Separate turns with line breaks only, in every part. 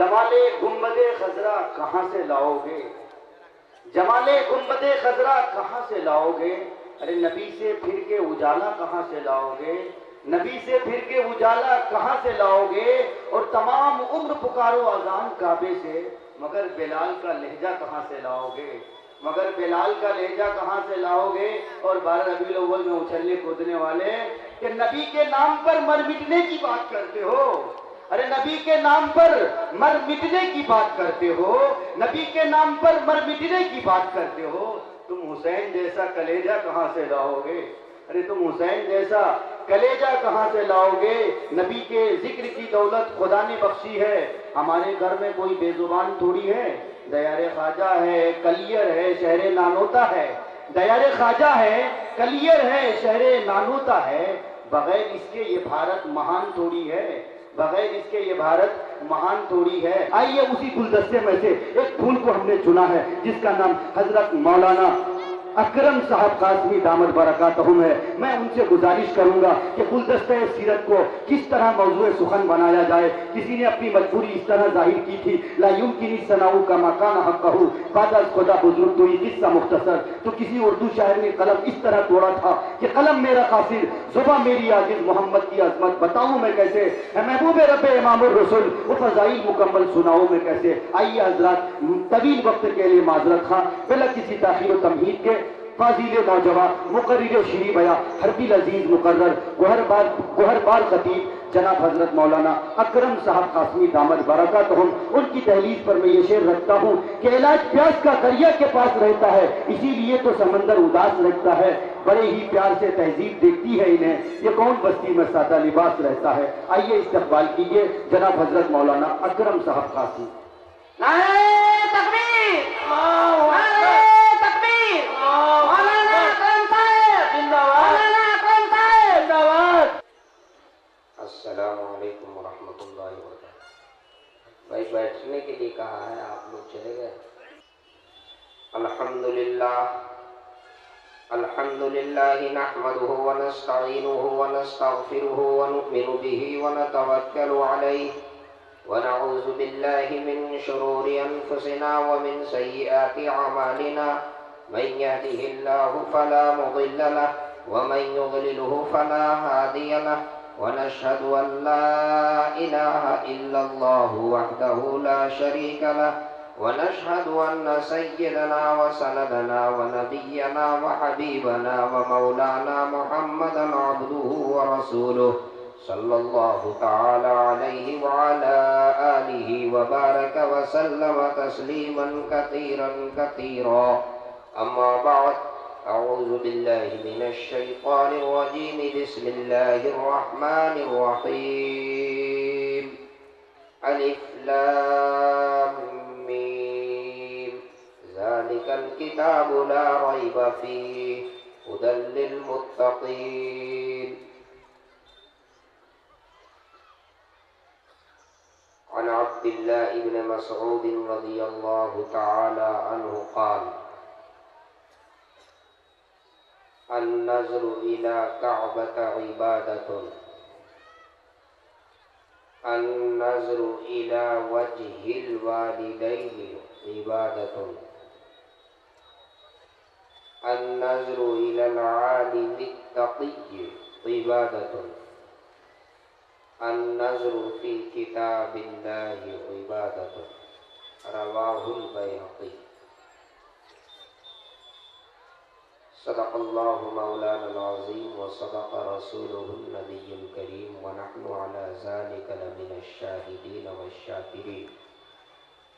جمال گنبد خضرا کہاں سے لاؤ گے؟ جمال گنبد خضرا کہاں سے لاؤ گے؟ ارے نبی سے پھر کے اجالا کہاں سے لاؤ گے؟ نبی سے پھر کے اجالا کہاں سے لاؤ گے؟ اور تمام عمر پکارو اذان کعبے سے، مگر بلال کا لہجہ کہاں سے لاؤ گے؟ مگر بلال کا لہجہ کہاں سے لاؤ گے؟ اور 12 ربیع الاول میں اچھلنے کودنے والے کہ نبی کے نام پر مر مٹنے کی بات کرتے ہو، ارے نبی کے نام پر مر مٹنے کی بات کرتے ہو، نبی کے نام پر مر مٹنے کی بات کرتے ہو، تم حسین جیسا کلیجہ کہاں سے لاؤ گے؟ ارے تم حسین جیسا کلیجہ کہاں سے لاؤ گے؟ نبی کے ذکر کی دولت خدا نے بخشی ہے، ہمارے گھر میں کوئی بے زبان تھوڑی ہے، دیار خواجہ ہے، کلیر ہے، شہر نانوتا ہے، دیار خواجہ ہے، کلیر ہے، شہر نانوتا ہے، بغیر اس کے یہ بھارت مہان تھوڑی ہے، بغیر اس کے یہ بھارت مہان تھوڑی ہے۔ آئیے اسی گلدستے میں سے ایک پھول کو ہم نے چنا ہے جس کا نام حضرت مولانا اکرم صاحب قاسمی دامت برکاتہم ہے۔ میں ان سے گزارش کروں گا کہ گلدستہ سیرت کو کس طرح موضوع سخن بنایا جائے۔ کسی نے اپنی مجبوری اس طرح ظاہر کی تھی، لا یمکن ثناؤ کا مکان حقہ بعد از خدا بزرگ تو یہ قصہ مختصر، تو کسی اردو شاعر نے قلم اس طرح توڑا تھا کہ قلم میرا قاصر، زباں میری عاجز، محمد کی عظمت بتاؤں میں کیسے، اے محبوب رب امام الرسول وہ فضائل مکمل سناؤں میں کیسے۔ آئیے حضرات، طویل وقت کے لیے معذرت خواہ، بلا کسی تاخیر و تمہید کے، فاضل نوجوان، مقرر شیریں بیاں، حربی عزیز مقرر، گوہر بار خطیب جناب حضرت مولانا اکرم صاحب قاسمی دامت برکاتہم، ان کی دہلیز پر میں یہ شعر رکھتا ہوں کہ علاج پیاس کا دریا کے پاس رہتا ہے، اسی لیے تو سمندر اداس رکھتا ہے، بڑے ہی پیار سے تہذیب دیکھتی ہے انہیں، یہ کون بستی میں سادہ لباس رہتا ہے۔ آئیے استقبال کیجئے جناب حضرت مولانا اکرم صاحب قاسمی۔
نعرہ تکبیر، نعرہ تکبیر، مولانا اکرم صاحب زندہ باد، مولانا اکرم صاحب زندہ باد۔
السلام علیکم ورحمۃ اللہ وبرکاتہ۔ بھائی بیٹھنے کے لیے کہا ہے، آپ لوگ چلے گئے۔ الحمدللہ الحمدللہ نحمده ونستعینه ونستغفره ونؤمن به ونتوکل علیہ ونعوذ باللہ من شرور انفسنا ومن سیئات اعمالنا، من يهده الله فلا مضل له ومن يضلله فلا هادي له، ونشهد أن لا إله إلا الله وحده لا شريك له، ونشهد أن سيدنا وسندنا ونبينا وحبيبنا ومولانا محمدا عبده ورسوله صلى الله تعالى عليه وعلى آله وبارك وسلم تسليما كثيرا كثيرا، أما بعد، أعوذ بالله من الشيطان الرجيم، بسم الله الرحمن الرحيم، ألف لام ميم، ذلك الكتاب لا ريب فيه هدى للمتقين۔ عن عبد الله بن مسعود رضي الله تعالى عنه قال: النظر إلى كعبة عبادة، النظر إلى وجه الوالدين عبادة، النظر إلى العالم التقي عبادة، النظر في كتاب الله عبادة، رواه البيهقي۔ صدق اللہ مولانا العظیم وصدق رسولہ النبی الکریم، ونحن على ذلك لمن الشاہدین والشاکرین۔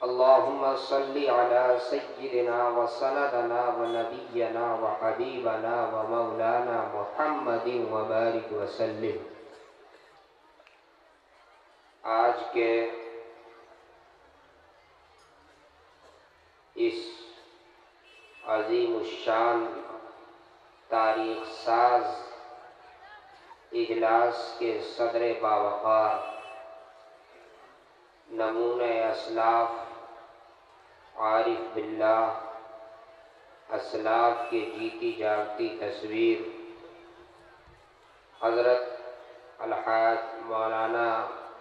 اللہم صل علی سیدنا وسندنا ونبینا وحبیبنا ومولانا محمد وبارک وسلم۔ آج کے اس عظیم الشان تاریخ ساز اجلاس کے صدر باوقار، نمونہ اسلاف، عارف باللہ، اسلاف کی جیتی جاگتی تصویر، حضرت الحاج مولانا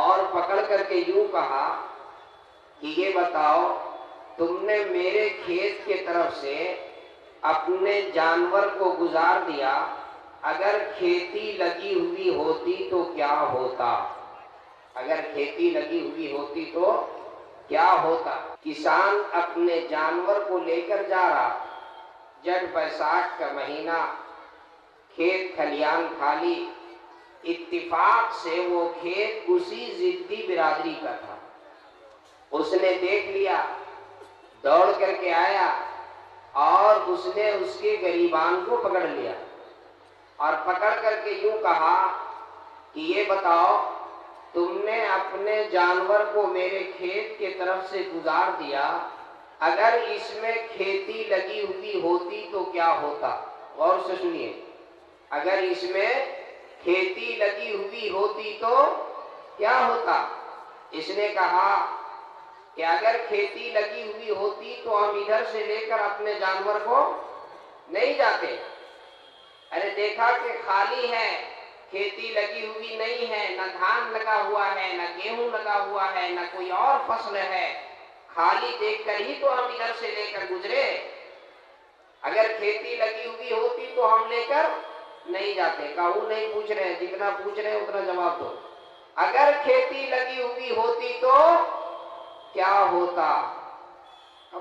اور پکڑ کر کے یوں کہا کہ یہ بتاؤ تم نے میرے کھیت کے طرف سے اپنے جانور کو گزار دیا، اگر کھیتی لگی ہوئی ہوتی تو کیا ہوتا؟ اگر کھیتی لگی ہوئی ہوتی تو کیا ہوتا؟ کسان اپنے جانور کو لے کر جا رہا، جٹ بیساکھ کا مہینہ، کھیت کھلیان خالی، اتفاق سے وہ کھیت اسی ضدی برادری کا تھا۔ اس نے دیکھ لیا، دوڑ کر کے آیا اور اس نے اس کے گریبان کو پکڑ لیا اور پکڑ کر کے یوں کہا کہ یہ بتاؤ تم نے اپنے جانور کو میرے کھیت کے طرف سے گزار دیا، اگر اس میں کھیتی لگی ہوئی ہوتی تو کیا ہوتا؟ غور سے سنیے، اگر اس میں کھیتی لگی ہوئی ہوتی تو کیا ہوتا؟ اس نے کہا کہ اگر کھیتی لگی ہوئی ہوتی تو ہم ادھر سے لے کر اپنے جانور کو نہیں جاتے۔ ارے دیکھا کہ خالی ہے، کھیتی لگی ہوئی نہیں ہے، نہ دھان لگا ہوا ہے، نہ گیہوں لگا ہوا ہے، نہ کوئی اور فصل ہے، خالی دیکھ کر ہی تو ہم ادھر سے لے کر گزرے۔ اگر کھیتی لگی ہوئی ہوتی تو ہم لے کر نہیں جاتے۔ کہا وہ نہیں پوچھ رہے ہیں، جتنا پوچھ رہے ہیں اتنا جواب دو۔ اگر کھیتی لگی ہوئی ہوتی تو کیا ہوتا؟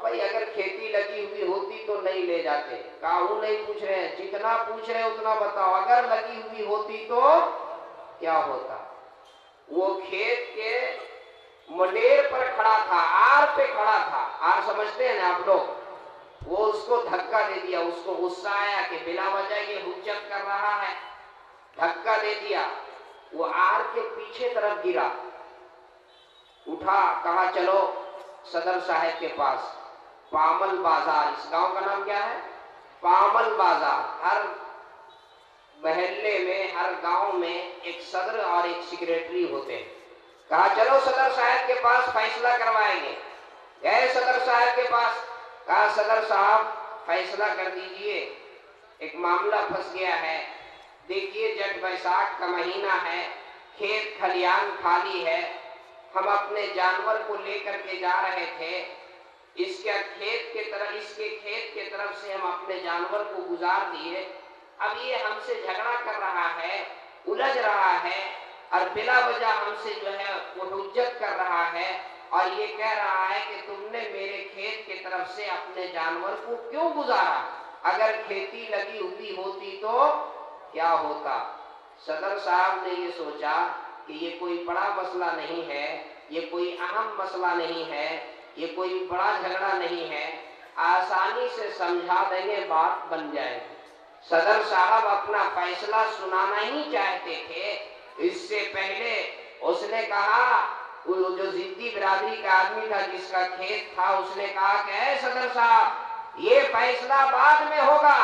بھائی اگر کھیتی لگی ہوئی ہوتی تو نہیں لے جاتے۔ کہا وہ نہیں پوچھ رہے ہیں، جتنا پوچھ رہے ہیں اتنا بتاؤ، اگر لگی ہوئی ہوتی تو کیا ہوتا؟ وہ کھیت کے منڈیر پر کھڑا تھا، آر پہ کھڑا تھا، آر سمجھتے ہیں نا آپ لوگ، وہ اس کو دھکا دے دیا، اس کو غصہ آیا کہ بلا وجہ یہ حجت کر رہا ہے، دھکا دے دیا، وہ آر کے پیچھے طرف گرا، اٹھا، کہا چلو صدر صاحب کے پاس، پامل بازار، اس گاؤں کا نام کیا ہے؟ پامل بازار۔ ہر محلے میں، ہر گاؤں میں ایک صدر اور ایک سیکریٹری ہوتے ہیں۔ کہا چلو صدر صاحب کے پاس فیصلہ کروائیں گے۔ گئے صدر صاحب کے پاس، کہا صدر صاحب فیصلہ کر دیجئے، ایک معاملہ پھنس گیا ہے، دیکھیے جٹ بیساکھ کا مہینہ ہے، کھیت کھلیان خالی ہے، ہم اپنے جانور کو لے کر کے جا رہے تھے، اس کے کھیت کے طرف سے ہم اپنے جانور کو گزار دیے، اب یہ ہم سے جھگڑا کر رہا ہے، الجھ رہا ہے اور بلا وجہ ہم سے جو ہے وہ حجت کر رہا ہے اور یہ کہہ رہا ہے کہ تم نے میرے کھیت کی طرف سے اپنے جانور کو کیوں گزارا؟ اگر کھیتی لگی ہوئی ہوتی تو کیا ہوتا؟ صدر صاحب نے یہ سوچا کہ یہ کوئی بڑا مسئلہ نہیں ہے، یہ کوئی اہم مسئلہ نہیں ہے، یہ کوئی بڑا جھگڑا نہیں ہے، آسانی سے سمجھا دیں گے، بات بن جائے گی۔ صدر صاحب اپنا فیصلہ سنانا ہی چاہتے تھے، اس سے پہلے اس نے کہا، وہ جو ضدی برادری کا آدمی تھا جس کا کھیت تھا، اس نے کہا کہ اے صدر صاحب یہ فیصلہ بعد میں ہوگا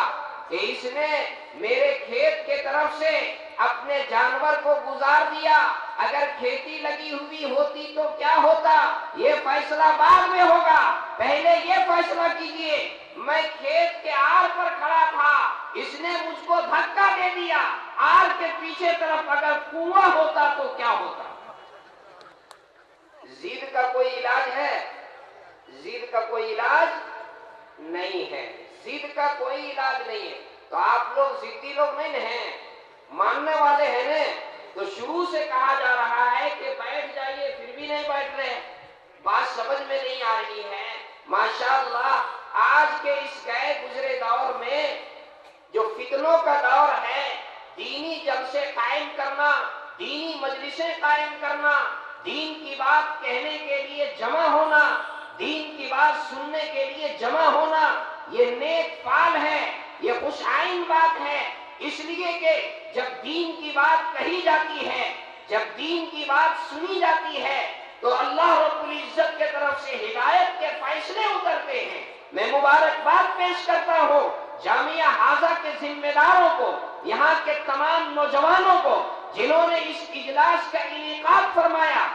کہ اس نے میرے کھیت کے طرف سے اپنے جانور کو گزار دیا، اگر کھیتی لگی ہوئی ہوتی تو کیا ہوتا؟ یہ فیصلہ بعد میں ہوگا، پہلے یہ فیصلہ کیجئے، میں کھیت کے آر پر کھڑا تھا، اس نے مجھ کو دھکا دے دیا، آر کے پیچھے طرف اگر کنواں ہوتا تو کیا ہوتا؟ ضد کا کوئی علاج ہے؟ ضد کا کوئی علاج نہیں ہے، ضد کا کوئی علاج نہیں ہے۔ تو آپ لوگ ضدی لوگ نہیں ہیں، ماننے والے ہیں نا، تو شروع سے کہا جا رہا ہے کہ بیٹھ جائیے، پھر بھی نہیں بیٹھ رہے، بات سمجھ میں نہیں آ رہی ہے۔ ماشاءاللہ آج کے اس گئے گزرے دور میں جو فتنوں کا دور ہے، دینی جلسے قائم کرنا، دینی مجلسیں قائم کرنا، دین کی بات کہنے کے لیے جمع ہونا، دین کی بات سننے کے لیے جمع ہونا، یہ نیک فعل ہے، یہ خوش آئین بات ہے، اس لیے کہ جب دین کی بات کہی جاتی ہے، جب دین کی بات سنی جاتی ہے تو اللہ رب العزت کے طرف سے ہدایت کے فیصلے اترتے ہیں۔ میں مبارکباد پیش کرتا ہوں جامعہ حاضہ کے ذمہ داروں کو، یہاں کے تمام نوجوانوں کو جنہوں نے اس اجلاس کا انعقاد فرمایا،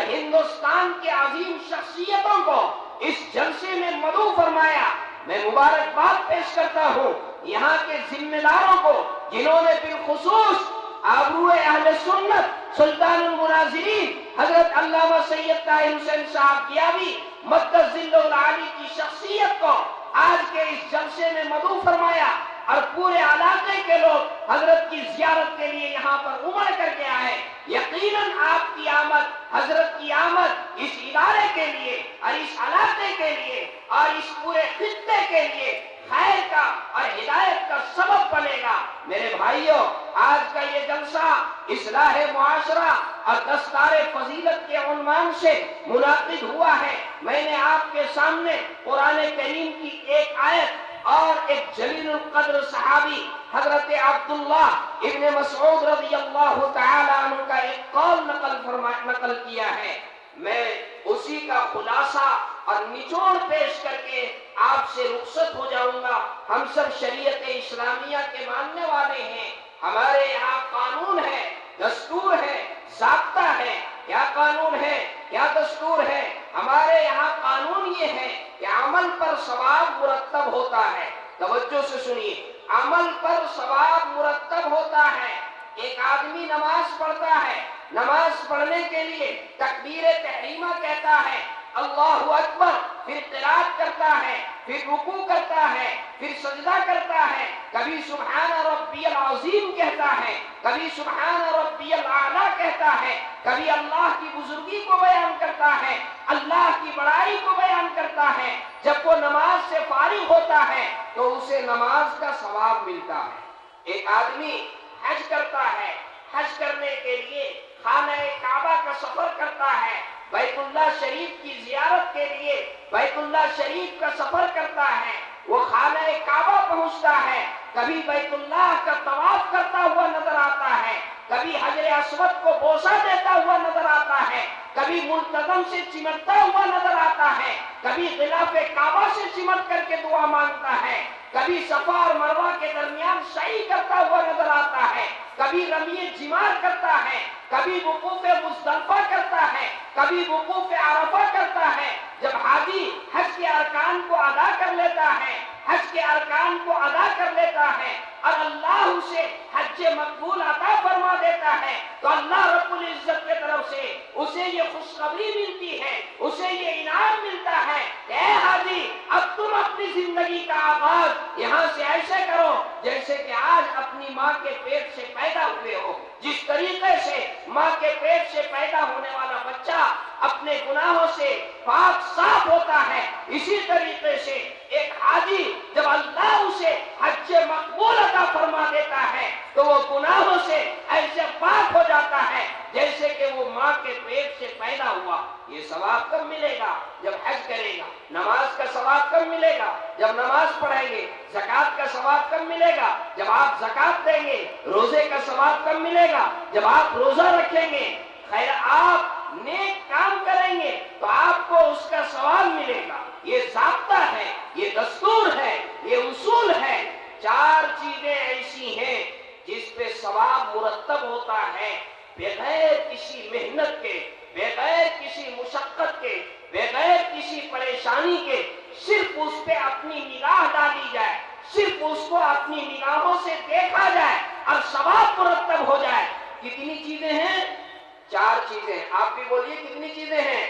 ہندوستان کے عظیم شخصیتوں کو اس جلسے میں مدعو فرمایا، میں مبارکباد پیش کرتا ہوں یہاں کے ذمہ داروں کو جنہوں نے بالخصوص آبرو اہل سنت سلطان المناظرین حضرت علامہ سید طاہر حسین صاحب گیاوی مقدس ذلہ العالی کی شخصیت کو آج کے اس جلسے میں مدعو فرمایا، اور پورے علاقے کے لوگ حضرت کی زیارت کے لیے یہاں پر عمر کر کے آئے۔ یقیناً آپ کی آمد، حضرت کی آمد اس ادارے کے لیے اور اس علاقے کے لیے اور اس پورے خطے کے لیے خیر کا اور ہدایت کا سبب بنے گا۔ میرے بھائیوں، آج کا یہ جلسہ اصلاح معاشرہ اور دستار فضیلت کے عنوان سے منعقد ہوا ہے۔ میں نے آپ کے سامنے قرآن کریم کی ایک آیت اور ایک جلیل القدر صحابی حضرت عبداللہ ابن مسعود رضی اللہ تعالی عنہ کا ایک قول نقل کیا ہے۔ میں اسی کا خلاصہ اور نچوڑ پیش کر کے آپ سے رخصت ہو جاؤں گا۔ ہم سب شریعت اسلامیہ کے ماننے والے ہیں، ہمارے یہاں قانون ہے، دستور ہے، ضابطہ ہے۔ کیا قانون ہے، کیا دستور ہے؟ ہمارے یہاں قانون یہ ہے کہ عمل پر ثواب مرتب ہوتا ہے۔ توجہ سے سنیے، عمل پر ثواب مرتب ہوتا ہے۔ ایک آدمی نماز پڑھتا ہے، نماز پڑھنے کے لیے تکبیر تحریمہ کہتا ہے، اللہ اکبر، پھر قرات کرتا ہے، پھر رکوع کرتا ہے، پھر سجدہ کرتا ہے، کبھی سبحان ربی العظیم کہتا ہے، کبھی سبحان ربی الاعلیٰ کہتا ہے، کبھی اللہ کی بزرگی کو بیان کرتا ہے، اللہ کی بڑائی کو بیان کرتا ہے۔ جب وہ نماز سے فارغ ہوتا ہے تو اسے نماز کا ثواب ملتا ہے۔ ایک آدمی حج کرتا ہے، حج کرنے کے لیے خانہ کعبہ کا سفر کرتا ہے، بیت اللہ شریف کی زیارت کے لیے بیت اللہ شریف کا سفر کرتا ہے۔ وہ خانہ کعبہ پہنچتا ہے، کبھی بیت اللہ کا طواف کرتا ہوا نظر آتا ہے، کبھی حجر اسود کو بوسہ دیتا ہوا نظر آتا ہے، کبھی ملتزم سے چمٹتا ہوا نظر آتا ہے، کبھی غلاف کعبہ سے چمٹ کر کے دعا مانگتا ہے، کبھی صفا اور مروہ کے درمیان سعی کرتا ہوا نظر آتا ہے، کبھی رمی جمار کرتا ہے، کبھی وقوف مزدلفہ کرتا ہے، کبھی وقوف عرفہ کرتا ہے۔ جب حاجی حج کے ارکان کو ادا کر لیتا ہے، حج کے ارکان کو ادا کر لیتا ہے اور اللہ اسے حج مقبول عطا فرما دیتا ہے تو اللہ رب العزت کی طرف سے اسے یہ خوشخبری ملتی ہے، اسے یہ انعام ملتا ہے کہ اے حاجی، اب تم اپنی زندگی کا آغاز یہاں سے ایسے کرو جیسے کہ آج اپنی ماں کے پیٹ سے پیدا ہوئے ہو۔ جس طریقے سے ماں کے پیٹ سے پیدا ہونے والا بچہ اپنے گناہوں سے پاک صاف ہوتا ہے، اسی طریقے سے ایک حاجی جب اللہ اسے حج مقبول عطا فرما دیتا ہے تو وہ گناہوں سے ایسے پاک ہو جاتا ہے جیسے کہ وہ ماں کے پیٹ سے پیدا ہوا۔ یہ ثواب کب ملے گا؟ جب حج کرے گا۔ نماز کا ثواب کب ملے گا؟ جب نماز پڑھیں گے۔ زکوٰۃ کا ثواب کب ملے گا؟ جب آپ زکوٰۃ دیں گے۔ روزے کا ثواب کب ملے گا؟ جب آپ روزہ رکھیں گے۔ خیر، آپ نیک کام کریں گے تو آپ کو اس کا ثواب ملے گا۔ یہ ضابطہ ہے، یہ دستور ہے، یہ اصول ہے۔ چار چیزیں ایسی ہیں جس پہ ثواب مرتب ہوتا ہے بغیر کسی محنت کے، بغیر کسی مشقت کے، بغیر کسی پریشانی کے، صرف اس پہ اپنی نگاہ ڈالی جائے، صرف اس کو اپنی نگاہوں سے دیکھا جائے اور ثواب مرتب ہو جائے۔ کتنی چیزیں ہیں؟ چار چیزیں۔ آپ بھی بولیے کتنی چیزیں ہیں؟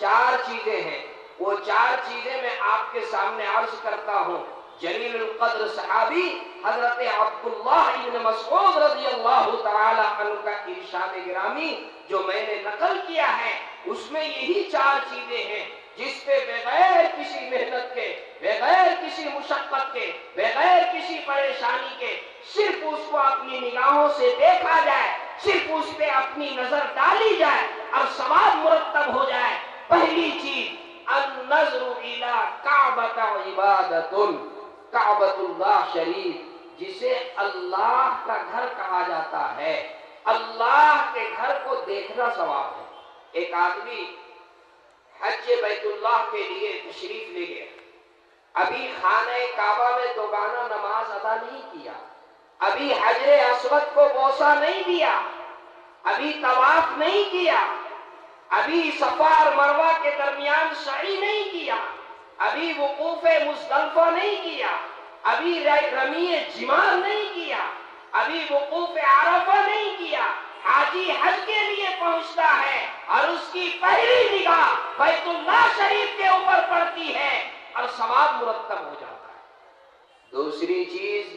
چار چیزیں ہیں۔ وہ چار چیزیں میں آپ کے سامنے عرض کرتا ہوں۔ جلیل القدر صحابی حضرت عبداللہ ابن مسعود رضی اللہ تعالی عنہ کا ارشاد گرامی جو میں نے نقل کیا ہے، اس میں یہی چار چیزیں ہیں جس پہ بغیر کسی محنت کے، بغیر کسی مشقت کے، بغیر کسی پریشانی کے، صرف اس کو اپنی نگاہوں سے دیکھا جائے، صرف اس پہ اپنی نظر ڈالی جائے اور ثواب مرتب ہو جائے۔ پہلی چیز، النظر الی کعبۃ عبادۃ، کعبۃ اللہ شریف جسے اللہ کا گھر کہا جاتا ہے، اللہ کے گھر کو دیکھنا ثواب ہے۔ ایک آدمی حج بیت اللہ کے لیے تشریف لے گیا، ابھی خانہ کعبہ میں دوگانہ نماز ادا نہیں کیا، ابھی حجر اسود کو بوسہ نہیں دیا، ابھی طواف نہیں کیا، ابھی صفا اور مروہ کے درمیان سعی نہیں کیا، ابھی وقوف مزدلفہ نہیں کیا، ابھی رمی جمار نہیں کیا، ابھی وقوف عرفہ نہیں کیا، حاجی حج کے لیے پہنچتا ہے اور اس کی پہلی نگاہ بیت اللہ شریف کے اوپر پڑتی ہے اور ثواب مرتب ہو جاتا ہے۔ دوسری چیز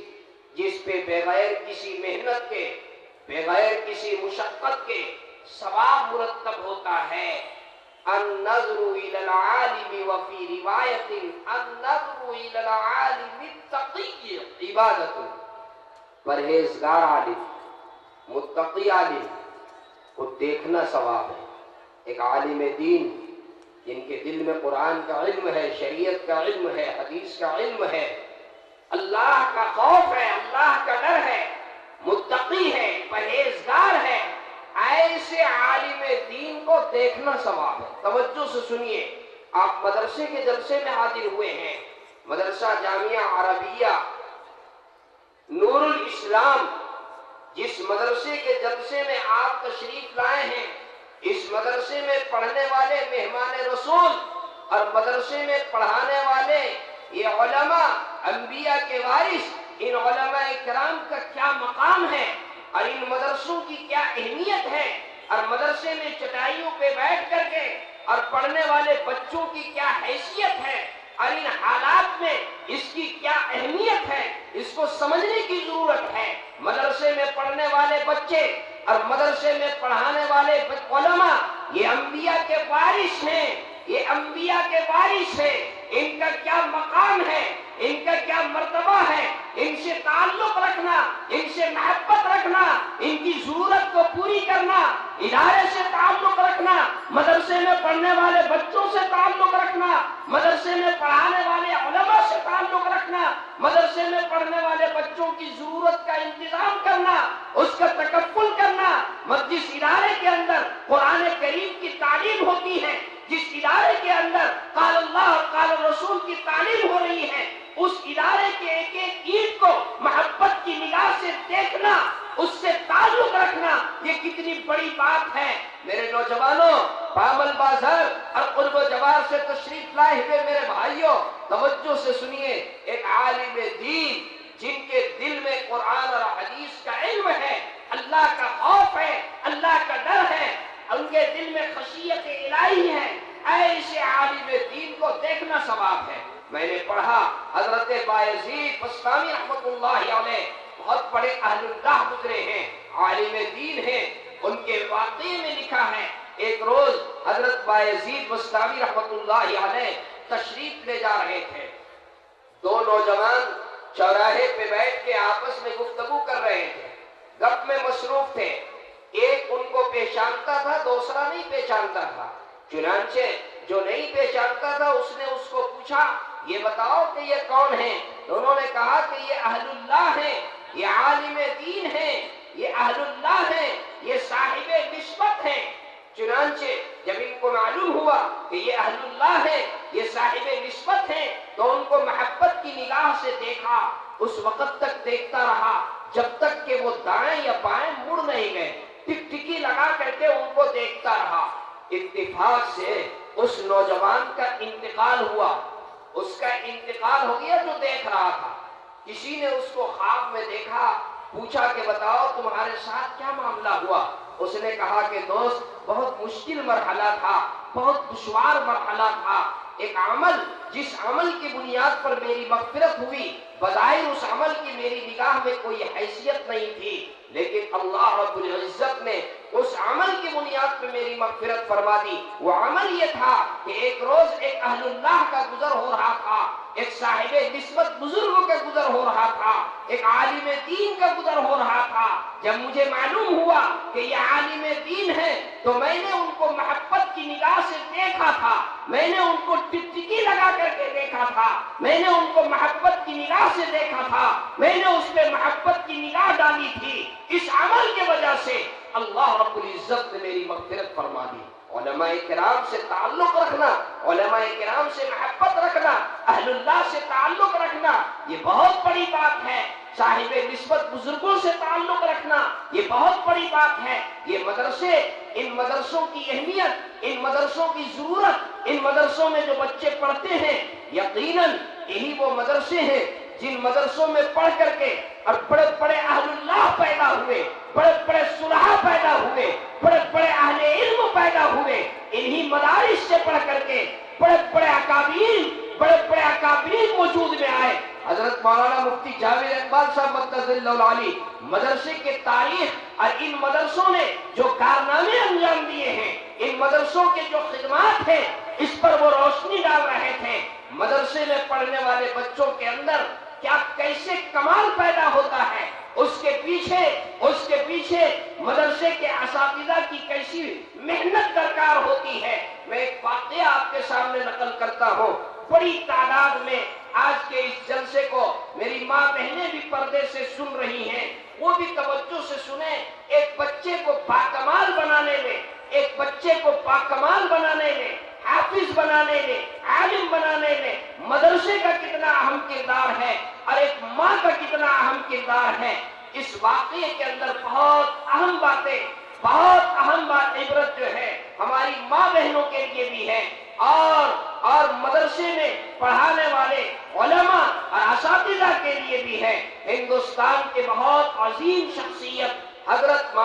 جس پہ بغیر کسی محنت کے، بغیر کسی مشقت کے ثواب مرتب ہوتا ہے، النظر الى العالم وفی روایت النظر الى العالم التقی عبادت، پرہیزگار عالم، متقی عالم کو دیکھنا ثواب ہے۔ ایک عالم دین جن کے دل میں قرآن کا علم ہے، شریعت کا علم ہے، حدیث کا علم ہے، اللہ کا خوف ہے، اللہ کا ڈر ہے، متقی ہے، پرہیزگار ہے، ایسے عالم دین کو دیکھنا ثواب ہے۔ توجہ سے سنیے، آپ مدرسے کے جلسے میں حاضر ہوئے ہیں، مدرسہ جامعہ عربیہ نور الاسلام، جس مدرسے کے جلسے میں آپ تشریف لائے ہیں، اس مدرسے میں پڑھنے والے مہمان رسول اور مدرسے میں پڑھانے والے یہ علماء انبیاء کے وارث، ان علماء کرام کا کیا مقام ہے اور ان مدرسوں کی کیا اہمیت ہے، اور مدرسے میں چٹائیوں پہ بیٹھ کر کے اور پڑھنے والے بچوں کی کیا حیثیت ہے اور ان حالات میں اس کی کیا اہمیت ہے، اس کو سمجھنے کی ضرورت ہے۔ مدرسے میں پڑھنے والے بچے اور مدرسے میں پڑھانے والے علماء یہ انبیاء کے وارث ہیں، یہ انبیاء کے وارث ہیں، ان کا کیا مقام ہے، ان کا کیا مرتبہ ہے، ان سے تعلق رکھنا، ان سے محبت رکھنا، ان کی ضرورت کو پوری کرنا، ادارے سے تعلق رکھنا، مدرسے میں پڑھنے والے بچوں سے تعلق رکھنا، مدرسے میں پڑھانے والے علماء سے تعلق رکھنا، مدرسے میں پڑھنے والے بچوں کی ضرورت کا انتظام کرنا، اس کا تکفل کرنا، جس ادارے کے اندر قرآن کریم کی تعلیم ہوتی ہے، جس ادارے کے اندر قال اللہ اور قال رسول کی تعلیم ہو رہی ہے، اس ادارے کے ایک ایک اینٹ کو محبت کی نگاہ سے دیکھنا، اس سے تعلق رکھنا، یہ کتنی بڑی بات ہے۔ میرے نوجوانوں، پامل بازار اور قرب و جوار سے تشریف لائے ہوئے میرے بھائیوں، توجہ سے سنیے، ایک عالم دین جن کے دل میں قرآن اور حدیث کا علم ہے، اللہ کا خوف ہے، اللہ کا ڈر ہے، ان کے دل میں خشیت الہی ہے، ایسے عالم دین کو دیکھنا ثواب ہے۔ میں نے پڑھا حضرت بایزید بسطامی رحمۃ اللہ علیہ بہت بڑے اہل اللہ گزرے ہیں، عالم دین ہیں، ان کے واقعے میں لکھا ہے ایک روز حضرت بایزید بسطامی رحمۃ اللہ علیہ تشریف لے جا رہے تھے، دو نوجوان چوراہے پہ بیٹھ کے آپس میں گفتگو کر رہے تھے، گپ میں مصروف تھے، ایک ان کو پہچانتا تھا، دوسرا نہیں پہچانتا تھا، چنانچہ جو نہیں پہچانتا تھا اس نے اس کو پوچھا یہ بتاؤ کہ یہ کون ہیں؟ انہوں نے کہا کہ یہ اہل اللہ ہیں، یہ عالم دین ہیں، یہ اہل اللہ ہیں، یہ صاحب نسبت ہیں۔ چنانچہ جب ان کو معلوم ہوا کہ یہ اہل اللہ ہیں، یہ صاحب نسبت ہیں، تو ان کو محبت کی نگاہ سے دیکھا، اس وقت تک دیکھتا رہا جب تک کہ وہ دائیں یا بائیں مڑ نہیں گئے، ٹک ٹکی لگا کر کے ان کو دیکھتا رہا۔ اتفاق سے اس نوجوان کا انتقال ہوا، اس کا انتقال ہو گیا جو دیکھ رہا تھا۔ کسی نے اس کو خواب میں دیکھا، پوچھا کہ بتاؤ تمہارے ساتھ کیا معاملہ ہوا؟ اس نے کہا کہ دوست بہت مشکل مرحلہ تھا، بہت دشوار مرحلہ تھا، ایک عمل جس عمل کی بنیاد پر میری مغفرت ہوئی، بظاہر اس عمل کی میری نگاہ میں کوئی حیثیت نہیں تھی، لیکن اللہ رب العزت نے اس عمل کی بنیاد پہ میری مغفرت فرما دی۔ وہ عمل یہ تھا کہ ایک روز ایک اہل اللہ کا گزر ہو رہا تھا، ایک صاحب نسبت بزرگ کا گزر ہو رہا تھا، ایک عالم دین کا گزر ہو رہا تھا۔ جب مجھے معلوم ہوا کہ یہ عالم دین ہے تو میں نے ان کو محبت کی نگاہ سے دیکھا تھا، میں نے ان کو ٹکٹکی لگا کر کے دیکھا تھا، میں نے ان کو محبت کی نگاہ سے دیکھا تھا، میں نے اس پہ محبت کی نگاہ ڈالی تھی۔ اس عمل کی وجہ سے اللہ رب العزت نے میری مغفرت فرما دی۔ علماء کرام سے تعلق رکھنا، علماء کرام سے محبت رکھنا، اہل اللہ سے تعلق رکھنا، یہ بہت بڑی بات ہے۔ صاحب نسبت بزرگوں سے تعلق رکھنا یہ بہت بڑی بات ہے۔ یہ مدرسے، ان مدرسوں کی اہمیت، ان مدرسوں کی ضرورت، ان مدرسوں میں جو بچے پڑھتے ہیں، یقیناً یہی وہ مدرسے ہیں جن مدرسوں میں پڑھ کر کے اور بڑے بڑے اہل اللہ پیدا ہوئے، بڑے بڑے صلحاء پیدا ہوئے، بڑے بڑے اہل علم پیدا ہوئے، انہی مدارس سے پڑھ کر کے بڑے بڑے اکابرین وجود میں آئے۔ حضرت مولانا مفتی جاوید اقبال صاحب مقدس اللہ العالی مدرسے کے تاریخ اور ان مدرسوں نے جو کارنامے انجام دیے ہیں، ان مدرسوں کے جو خدمات ہیں، اس پر وہ روشنی ڈال رہے تھے۔ مدرسے میں پڑھنے والے بچوں کے اندر کیا کیسے کمال پیدا ہوتا ہے، اس کے پیچھے مدرسے کے اساتذہ کی کیسی محنت درکار ہوتی ہے۔ میں ایک واقعہ آپ کے سامنے نقل کرتا ہوں۔ بڑی تعداد میں آج کے اس جلسے کو میری ماں بہنیں بھی پردے سے سن رہی ہیں، وہ بھی توجہ سے سنیں۔ ایک بچے کو باکمال بنانے میں، حافظ بنانے میں، عالم بنانے میں مدرسے کا کتنا اہم کردار ہے اور ایک ماں کا کتنا اہم کردار ہے۔ اس واقعے کے اندر بہت اہم عبرت جو ہے ہماری ماں بہنوں کے لیے بھی ہے اور مدرسے میں پڑھانے والے علماء اور اساتذہ کے لیے بھی ہے۔ ہندوستان کے بہت عظیم شخصیت حضرت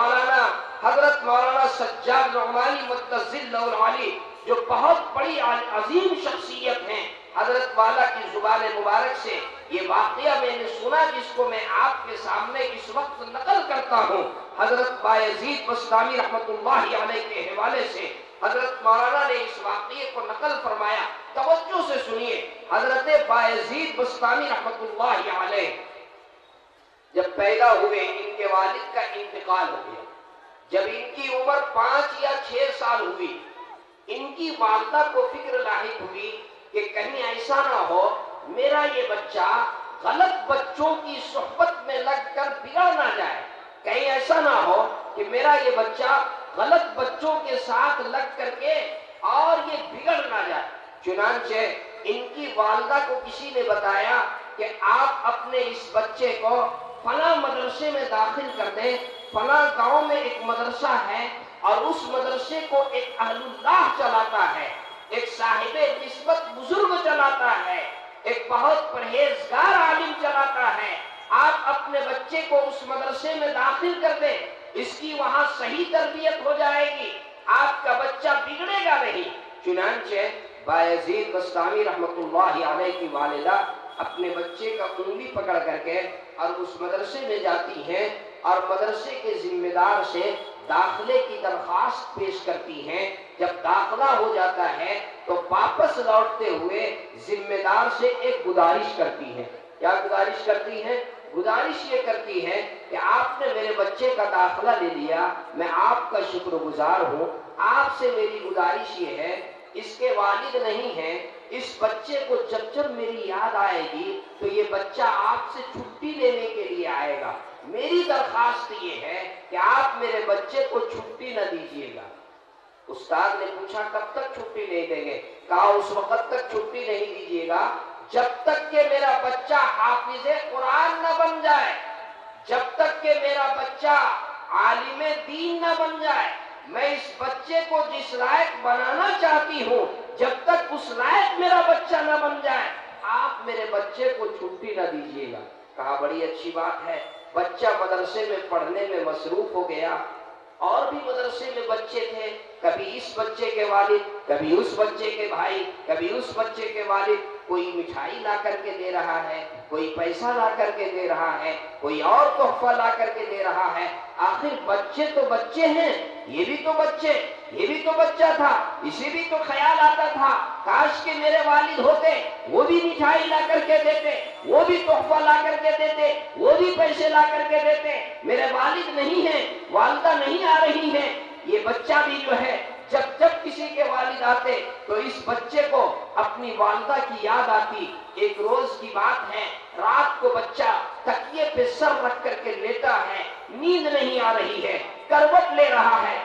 مولانا سجاد نعمانی مقدس اللہ العالی جو بہت بڑی عظیم شخصیت ہیں، حضرت والا کی زبان مبارک سے یہ واقعہ میں نے سنا جس کو میں آپ کے سامنے اس وقت نقل کرتا ہوں۔ حضرت بایزید بسطامی رحمت اللہ علیہ کے حوالے سے حضرت مولانا نے اس واقعے کو نقل فرمایا، توجہ سے سنیے۔ حضرت بایزید بسطامی رحمت اللہ علیہ جب پیدا ہوئے، ان کے والد کا انتقال ہو گیا۔ جب ان کی عمر 5 یا 6 سال ہوئی، ان کی والدہ کو فکر لاحق ہوئی کہ کہیں ایسا نہ ہو میرا یہ بچہ غلط بچوں کی صحبت میں لگ کر بگڑ نہ جائے، کہیں ایسا نہ ہو کہ میرا یہ بچہ غلط بچوں کے ساتھ لگ کر کے اور یہ بگڑ نہ جائے۔ چنانچہ ان کی والدہ کو کسی نے بتایا کہ آپ اپنے اس بچے کو فلاں مدرسے میں داخل کر دیں، فلاں گاؤں میں ایک مدرسہ ہے اور اس مدرسے کو ایک اہل اللہ چلاتا ہے، ایک صاحب نسبت بزرگ چلاتا ہے، ایک بہت پرہیزگار عالم چلاتا ہے۔ آپ اپنے بچے کو اس مدرسے میں داخل کر دیں، اس کی وہاں صحیح تربیت ہو جائے گی، آپ کا بچہ بگڑے گا نہیں۔ چنانچہ بایزید بسطامی رحمت اللہ علیہ کی والدہ اپنے بچے کا انگلی پکڑ کر کے اور اس مدرسے میں جاتی ہیں اور مدرسے کے ذمہ دار سے داخلے کی درخواست پیش کرتی ہیں۔ جب داخلہ ہو جاتا ہے تو واپس لوٹتے ہوئے ذمہ دار سے ایک گزارش کرتی ہیں۔ کیا گزارش کرتی ہیں؟ گزارش یہ کرتی ہے کہ آپ نے میرے بچے کا داخلہ لے لیا، میں آپ کا شکر گزار ہوں، آپ سے میری گزارش یہ ہے، اس کے والد نہیں ہیں، اس بچے کو جب میری یاد آئے گی تو یہ بچہ آپ سے چھٹی لینے کے لیے آئے گا، میری درخواست یہ ہے کہ آپ میرے بچے کو چھٹی نہ دیجیے گا۔ استاد نے پوچھا کب تک چھٹی نہیں دیں گے؟ کہا اس وقت تک چھٹی نہیں دیجیے گا جب تک کہ میرا بچہ حافظ قرآن نہ بن جائے، جب تک کہ میرا بچہ عالم دین نہ بن جائے۔ میں اس بچے کو جس لائق بنانا چاہتی ہوں، جب تک اس لائق میرا بچہ نہ بن جائے آپ میرے بچے کو چھٹی نہ دیجیے گا۔ کہا بڑی اچھی بات ہے۔ بچہ مدرسے میں پڑھنے میں مصروف ہو گیا، اور بھی مدرسے میں بچے تھے، کبھی اس بچے کے والد، کبھی اس بچے کے بھائی، کبھی اس بچے کے والد، کوئی مٹھائی لا کر کے دے رہا ہے، کوئی پیسہ لا کر کے دے رہا ہے، کوئی اور تحفہ لا کر کے دے رہا ہے۔ آخر بچے تو بچے ہیں، یہ بھی تو بچہ تھا، اسے بھی تو خیال آتا تھا کاش کہ میرے والد ہوتے، وہ بھی مٹھائی لا کر کے دیتے، وہ بھی تحفہ لا کر کے دیتے، وہ بھی پیسے لا کر کے دیتے۔ میرے والد نہیں ہیں، والدہ نہیں آ رہی ہیں۔ یہ بچہ بھی جو ہے جب کسی کے والد آتے تو اس بچے کو اپنی والدہ کی یاد آتی۔ ایک روز کی بات ہے، رات کو بچہ تکیے پہ سر رکھ کر کے لیٹا ہے، نیند نہیں آ رہی ہے، کروٹ لے رہا ہے،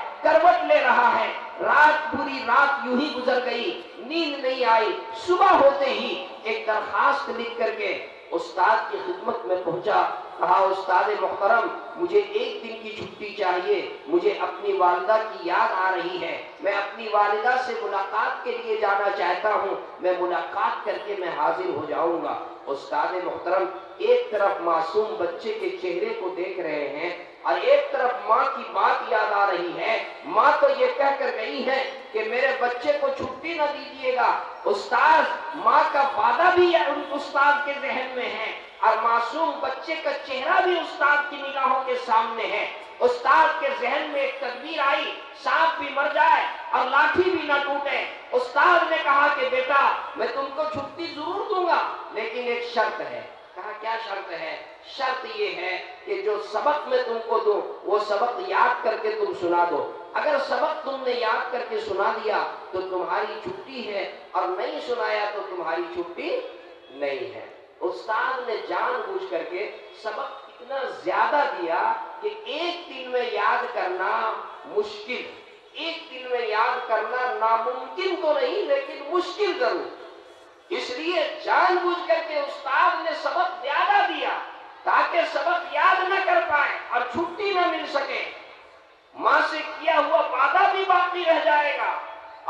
پوری رات یوں ہی گزر گئی، نیند نہیں آئی۔ صبح ہوتے ہی ایک درخواست لکھ کر کے استاد کی خدمت میں پہنچا، کہا استاد محترم مجھے ایک دن کی چھٹی چاہیے، مجھے اپنی والدہ کی یاد آ رہی ہے، میں اپنی والدہ سے ملاقات کے لیے جانا چاہتا ہوں، میں ملاقات کر کے میں حاضر ہو جاؤں گا۔ استاد محترم ایک طرف معصوم بچے کے چہرے کو دیکھ رہے ہیں اور ایک طرف ماں کی بات یاد آ رہی ہے۔ ماں تو یہ کہہ کر گئی ہے کہ میرے بچے کو چھٹی نہ دیجیے گا۔ استاد، ماں کا وعدہ بھی استاد کے ذہن میں ہے اور معصوم بچے کا چہرہ بھی استاد کی نگاہوں کے سامنے ہے۔ استاد کے ذہن میں ایک تدبیر آئی، سانپ بھی مر جائے اور لاٹھی بھی نہ ٹوٹے۔ استاد نے کہا کہ بیٹا میں تم کو چھٹی ضرور دوں گا لیکن ایک شرط ہے۔ کہا کیا شرط ہے؟ شرط یہ ہے کہ جو سبق میں تم کو دوں وہ سبق یاد کر کے تم سنا دو۔ اگر سبق تم نے یاد کر کے سنا دیا تو تمہاری چھٹی ہے اور نہیں سنایا تو تمہاری چھٹی نہیں ہے۔ استاد نے جان بوجھ کر کے سبق اتنا زیادہ دیا کہ ایک دن میں یاد کرنا مشکل، ایک دن میں یاد کرنا ناممکن تو نہیں لیکن مشکل ضرور۔ اس لیے جان بوجھ کر کے استاد نے سبق زیادہ دیا تاکہ سبق یاد نہ کر پائے اور چھٹی نہ مل سکے۔ ماں سے کیا ہوا وعدہ بھی باقی رہ جائے گا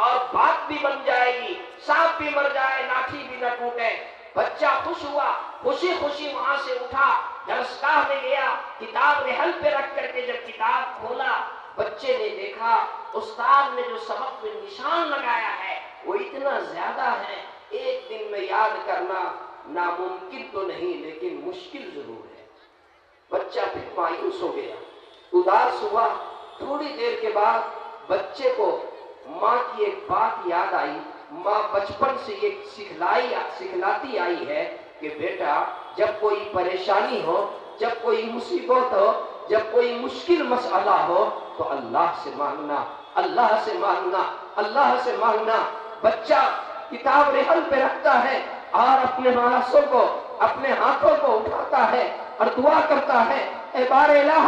اور بات بھی بن جائے گی، سانپ بھی مر جائے لاٹھی بھی نہ ٹوٹے۔ بچہ خوش ہوا، خوشی خوشی وہاں سے اٹھا، درسگاہ میں گیا، کتاب رحل پہ رکھ کر کے جب کتاب کھولا بچے نے دیکھا استاد نے جو سبق میں نشان لگایا ہے وہ اتنا زیادہ ہے، ایک دن میں یاد کرنا ناممکن تو نہیں لیکن مشکل ضرور ہے۔ بچہ پھر مایوس ہو گیا، اداس ہوا۔ تھوڑی دیر کے بعد بچے کو ماں کی ایک بات یاد آئی۔ ماں بچپن سے یہ سکھلاتی آئی ہے کہ بیٹا جب کوئی پریشانی ہو، جب کوئی مصیبت ہو، جب کوئی مشکل مسئلہ ہو تو اللہ سے مانگنا، اللہ سے مانگنا، اللہ سے مانگنا۔ بچہ کتاب رحل پہ رکھتا ہے اور اپنے ہاتھوں کو، اپنے ہاتھوں کو اٹھاتا ہے اور دعا کرتا ہے، اے بار الہ،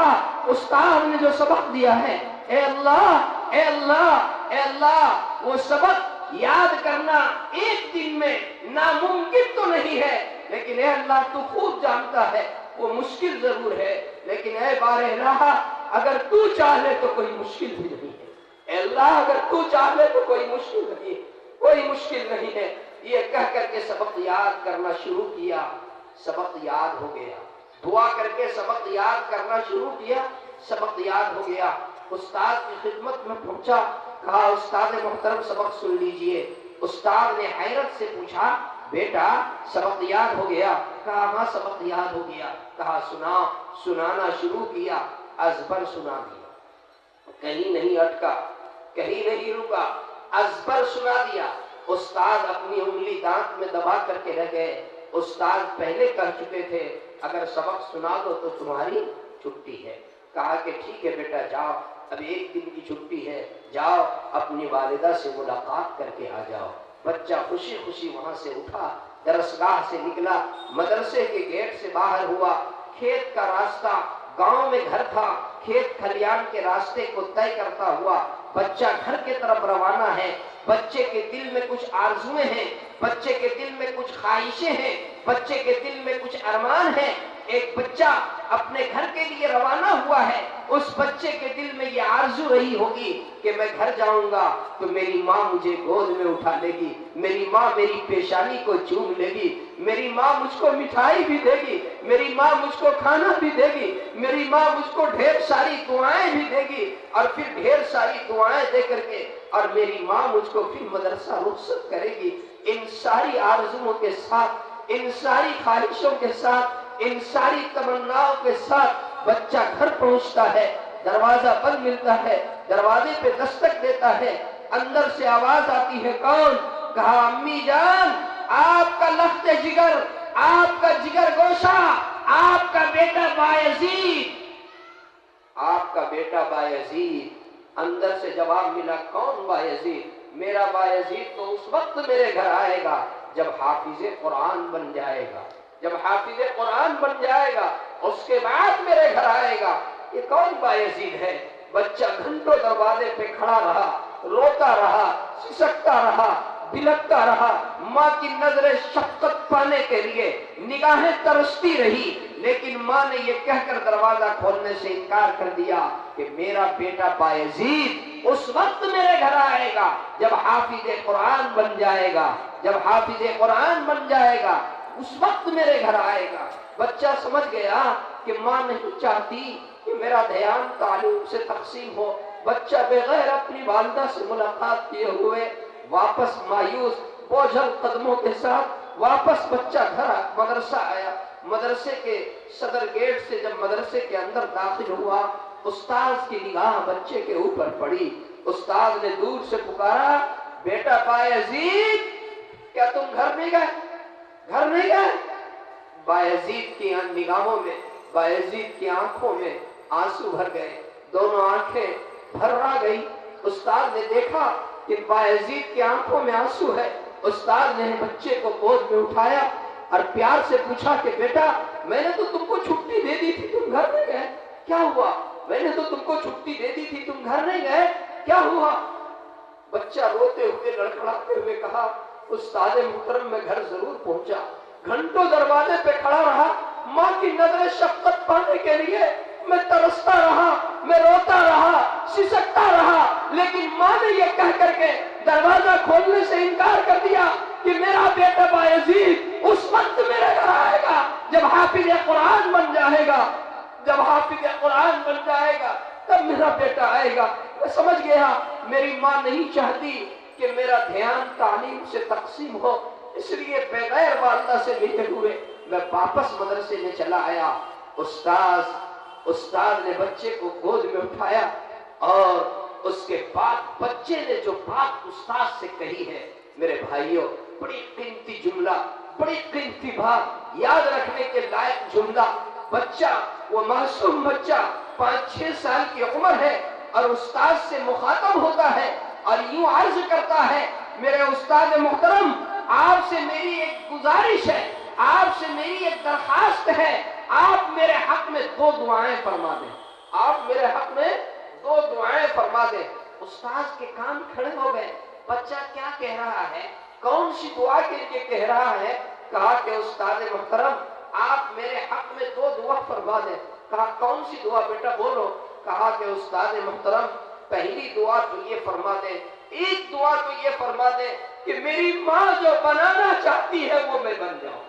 استاد نے جو سبق دیا ہے، اے اللہ، اے اللہ، اے اللہ، وہ سبق یاد کرنا ایک دن میں ناممکن تو نہیں ہے لیکن اے اللہ تو خوب جانتا ہے وہ مشکل ضرور ہے، لیکن اے بار الہ اگر تو چاہے تو کوئی مشکل بھی نہیں ہے، اے اللہ اگر تو چاہے تو کوئی مشکل نہیں ہے، کوئی مشکل نہیں ہے۔ یہ کہہ کر کے سبق یاد کرنا شروع کیا، سبق یاد ہو گیا۔ دعا کر کے سبق یاد کرنا شروع کیا، سبق یاد ہو گیا۔ استاد کی خدمت میں پہنچا، کہا استاد محترم سبق سن لیجئے۔ استاد نے حیرت سے پوچھا بیٹا سبق یاد ہو گیا؟ کہا ہاں سبق یاد ہو گیا۔ کہا سنا، سنانا شروع کیا، ازبر سنا دیا، کہیں نہیں اٹکا، کہیں نہیں رکا، ازبر سنا دیا۔ استاد اپنی انگلی دانت میں دبا کر کے رہ گئے۔ استاد پہلے کہہ چکے تھے اگر سبق سنا دو تو تمہاری چھٹی ہے۔ کہا کہ ٹھیک ہے بیٹا جاؤ، اب ایک دن کی چھٹی ہے، جاؤ اپنی والدہ سے ملاقات کر کے آ جاؤ۔ بچہ خوشی خوشی وہاں سے اٹھا، درسگاہ سے نکلا، مدرسے کے گیٹ سے باہر ہوا، کھیت کا راستہ، گاؤں میں گھر تھا، کھیت کھلیان کے راستے کو طے کرتا ہوا بچہ گھر کے طرف روانہ ہے۔ بچے کے دل میں کچھ آرزویں ہیں، بچے کے دل میں کچھ خواہشیں ہیں، بچے کے دل میں کچھ ارمان ہیں۔ ایک بچہ اپنے گھر کے لیے روانہ ہوا ہے، اس بچے کے دل میں یہ آرزو رہی ہوگی کہ میں گھر جاؤں گا تو میری ماں مجھے گود میں اٹھا لے گی، میری ماں میری پیشانی کو چوم لے گی، میری ماں مجھ کو مٹھائی بھی دے گی، میری ماں مجھ کو کھانا بھی دے گی، میری ماں مجھ کو ڈھیر ساری دعائیں بھی دے گی اور پھر ڈھیر ساری دعائیں دے کر کے اور میری ماں مجھ کو پھر مدرسہ رخصت کرے گی۔ ان ساری آرزوؤں کے ساتھ، ان ساری خواہشوں کے ساتھ، ان ساری تمناؤں کے ساتھ بچہ گھر پہنچتا ہے، دروازہ بند ملتا ہے، دروازے پہ دستک دیتا ہے، اندر سے آواز آتی ہے کون؟ کہا امی جان آپ کا لخت جگر، آپ کا جگر گوشہ، آپ کا بیٹا بایزید، آپ کا بیٹا بایزید۔ اندر سے جواب ملا کون بایزید؟ میرا بایزید تو اس وقت میرے گھر آئے گا جب حافظ قرآن بن جائے گا، جب حافظ قرآن بن جائے گا اس کے بعد میرے گھر آئے گا۔ یہ کون بایزید ہے؟ بچہ گھنٹوں دروازے پہ کھڑا رہا، روتا رہا، سسکتا رہا، بلکتا رہا، ماں کی نظر شفقت پانے کے لیے نگاہیں ترستی رہی، لیکن ماں نے یہ کہہ کر دروازہ کھولنے سے انکار کر دیا کہ میرا بیٹا بایزید اس وقت میرے گھر آئے گا جب حافظ قرآن بن جائے گا، جب حافظ قرآن بن جائے گا اس وقت میرے گھر آئے گا۔ بچہ سمجھ گیا کہ ماں نہیں چاہتی کہ میرا دھیان تعلیم سے تقسیم ہو۔ بچہ بغیر اپنی والدہ سے ملاقات کیے ہوئے واپس مایوس بوجھل قدموں کے ساتھ واپس بچہ گھر مدرسہ آیا۔ مدرسے کے صدر گیٹ سے جب مدرسے کے اندر داخل ہوا، استاذ کی نگاہ بچے کے اوپر پڑی۔ استاذ نے دور سے پکارا، بیٹا بایزید، کیا تم گھر نہیں گئے؟ گھر نہیں گئے؟ بایزید کی نگاہوں میں، بایزید کی آنکھوں میں آنسو بھر گئے، دونوں آنکھیں بھر آ گئی۔ استاد نے دیکھا کہ بایزید کی آنکھوں میں آنسو ہے۔ استاد نے بچے کو گود میں اٹھایا اور پیار سے پوچھا کہ بیٹا، میں نے تو تم کو چھٹی دے دی تھی، تم گھر نہیں گئے، کیا ہوا؟ میں نے تو تم کو چھٹی دے دی تھی، تم گھر نہیں گئے، کیا ہوا؟ بچہ روتے ہوئے لڑکھڑاتے ہوئے کہا، استاد محترم میں گھر ضرور پہنچا، گھنٹوں دروازے پہ کھڑا رہا، ماں کی نظر شفقت پانے کے لیے میں ترستا رہا، میں روتا رہا، سسکتا رہا، لیکن ماں نے یہ کہہ کر کے دروازہ کھولنے سے انکار کر دیا کہ میرا بیٹا بایزید اس وقت میرے گھر آئے گا جب حافظ قرآن بن جائے گا، جب حافظ قرآن بن جائے گا تب میرا بیٹا آئے گا۔ میں سمجھ گیا میری ماں نہیں چاہتی کہ میرا دھیان تعلیم سے تقسیم ہو، اس لیے بغیر والدہ سے ملے ہوئے میں واپس مدرسے میں چلا آیا۔ استاد نے بچے کو گود میں اٹھایا اور اس کے بعد بچے نے جو بات استاد سے کہی ہے، میرے بھائیوں، بڑی قیمتی جملہ، بڑی قیمتی بات، یاد رکھنے کے لائق جملہ۔ بچہ، وہ معصوم بچہ 5-6 سال کی عمر ہے اور استاد سے مخاطب ہوتا ہے اور یوں عرض کرتا ہے، میرے استاد محترم، آپ سے میری ایک گزارش ہے، آپ سے میری ایک درخواست ہے، آپ میرے حق میں 2 دعائیں فرما دیں، آپ میرے حق میں 2 دعائیں فرما دیں۔ استاد کے کان کھڑے ہو گئے، بچہ کیا کہہ رہا ہے، کون سی دعا کے لیے کہہ رہا ہے؟ کہا کہ استاد محترم آپ میرے حق میں 2 دعا فرما دیں۔ کہا کون سی دعا بیٹا بولو؟ کہا کہ استاد محترم پہلی دعا تو یہ فرما دیں، ایک دعا تو یہ فرما دیں کہ میری ماں جو بنانا چاہتی ہے وہ میں بن جاؤں۔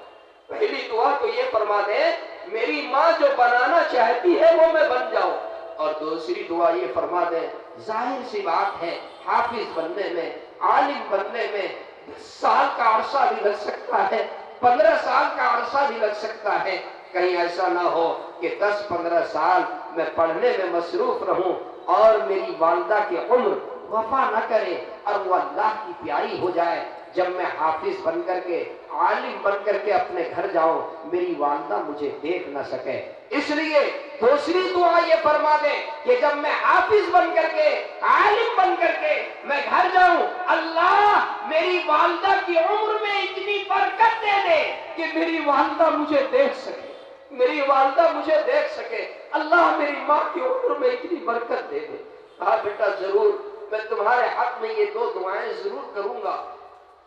پہلی دعا تو یہ فرما دیں میری ماں جو بنانا چاہتی ہے وہ میں بن جاؤں، اور دوسری دعا یہ فرما دیں، ظاہر سی بات ہے حافظ بننے میں، عالم بننے میں 10 سال کا عرصہ بھی لگ سکتا ہے، 15 سال کا عرصہ بھی لگ سکتا ہے، کہیں ایسا نہ ہو کہ 10-15 سال میں پڑھنے میں مصروف رہوں اور میری والدہ کی عمر وفا نہ کرے اور وہ اللہ کی پیاری ہو جائے، جب میں حافظ بن کر کے، عالم بن کر کے اپنے گھر جاؤں میری والدہ مجھے دیکھ نہ سکے۔ اس لیے دوسری دعا یہ فرما دیں کہ جب میں حافظ بن کر کے، عالم بن کر کے میں گھر جاؤں، اللہ میری والدہ کی عمر میں اتنی برکت دے دے کہ میری والدہ مجھے دیکھ سکے، میری والدہ مجھے دیکھ سکے، اللہ میری ماں کی عمر میں اتنی برکت دے دے۔ کہا بیٹا ضرور، میں تمہارے حق میں یہ 2 دعائیں ضرور کروں گا۔